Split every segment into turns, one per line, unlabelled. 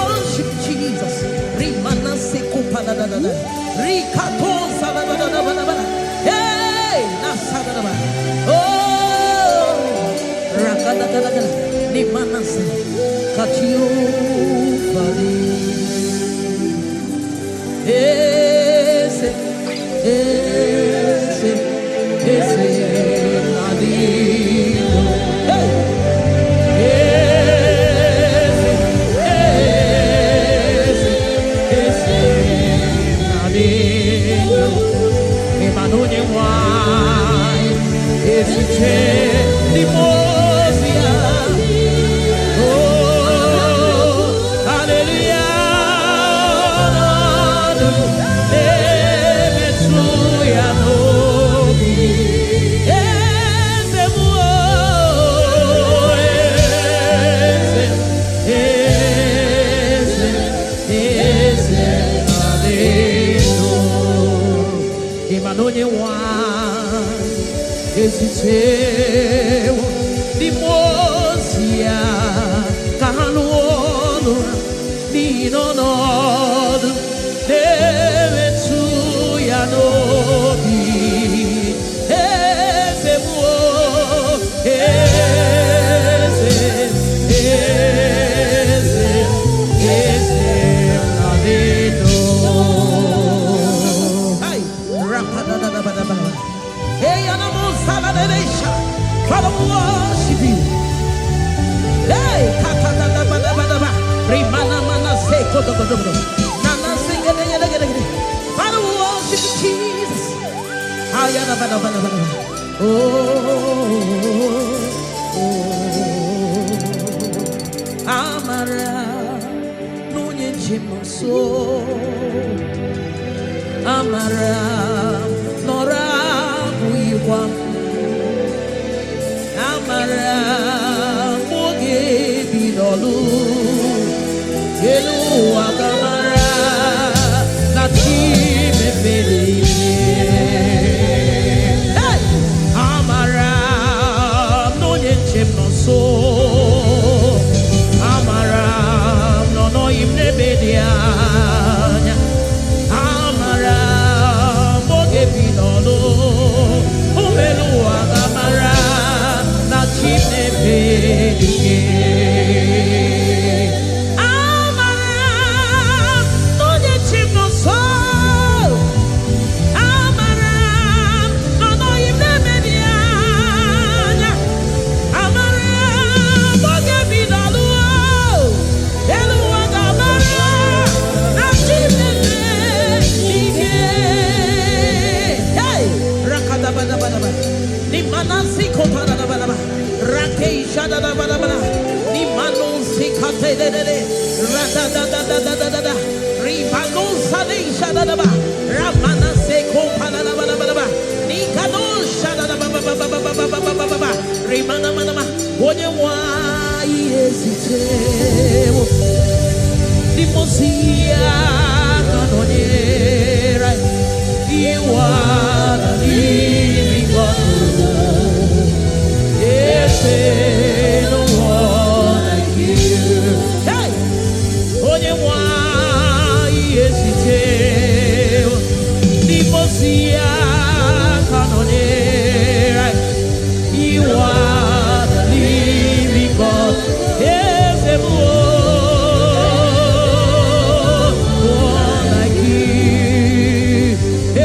Worship Jesus. Hey,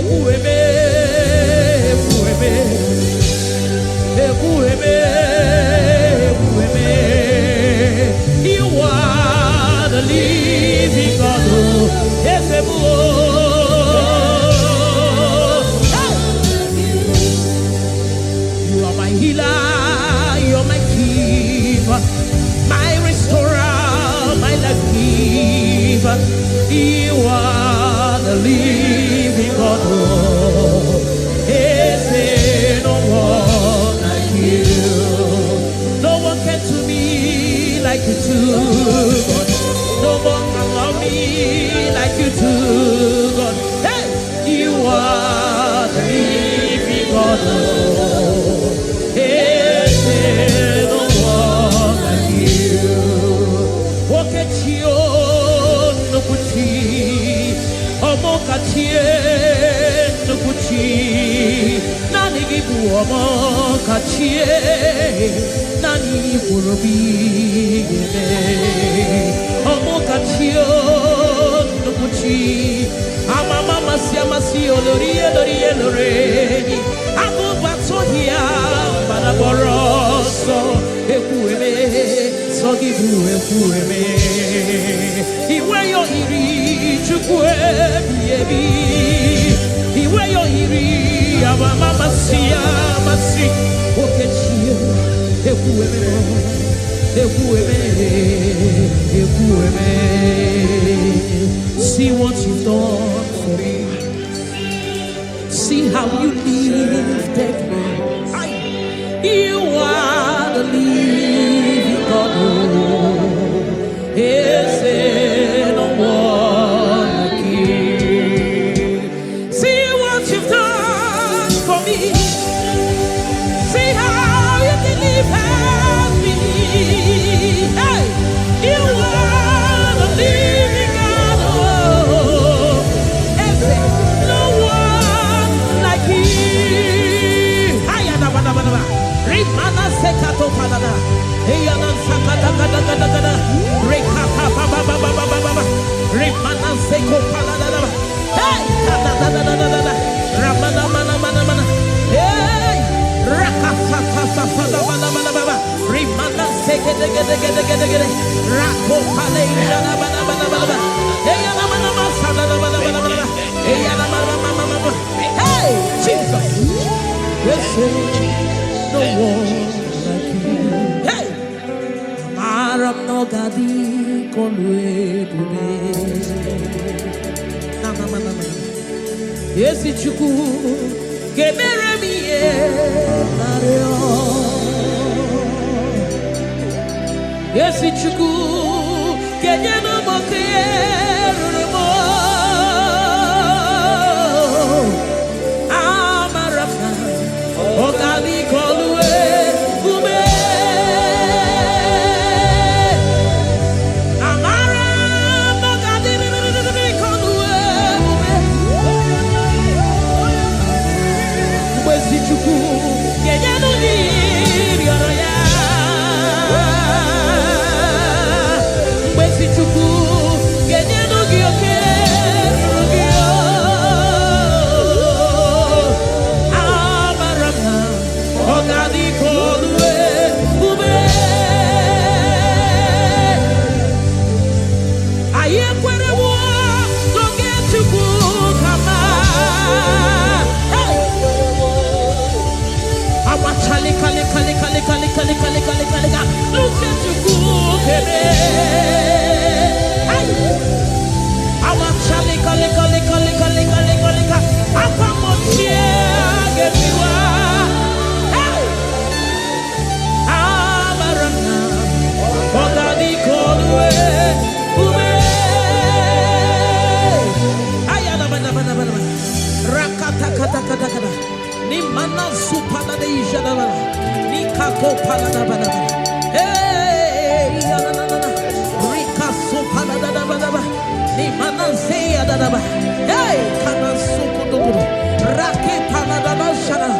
Who See what you've done for me. See how you lifted me. You are the living God. Is there no one like you? See what you've done for me. See how you delivered me. Hey, you are the living God. Is there no one like you? Rimana sekato palada, eyana sakata kada kada kada, rekapa ba ba ba ba ba ba ba, rimana seko palada, hey kada kada kada kada, ramana mana mana mana, hey rakasa sa pada mana mana mana, rimana seke de de de de de de, rako pale eyana mana mana mana, eyana mana mana sada mana mana mana, eyana mana mana mana, hey Jesus, yes. No one like you. Hey, Maram no gadi konwe na. Yes, ichuku kemere miye mario. Yes, ichuku kenyeno mokero mo. Amaram na ogadi ni mana supana de ijadaba ni kako palada bana hey na rika supana da bana ni mana seya da ba hey kana suku do rake palada na shana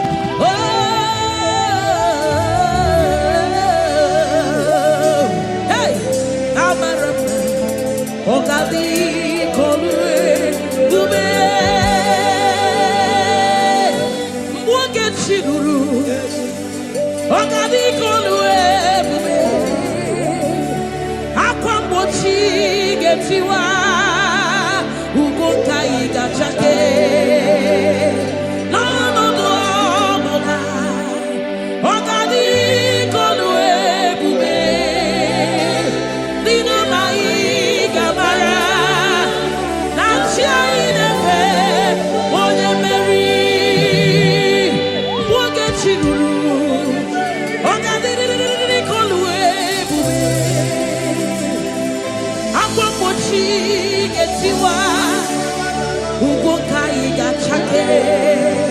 oh hey amara ogadi kolue ube Shiguru, Ogadi Kolue, Aquamochi Getiwa, Ugo Kaiga Chake, no, Ogadi Kolue, Bube, Dino Mai Gamara, Nanchia Inefe, Oye Mary. Ugo Kaiga Chake.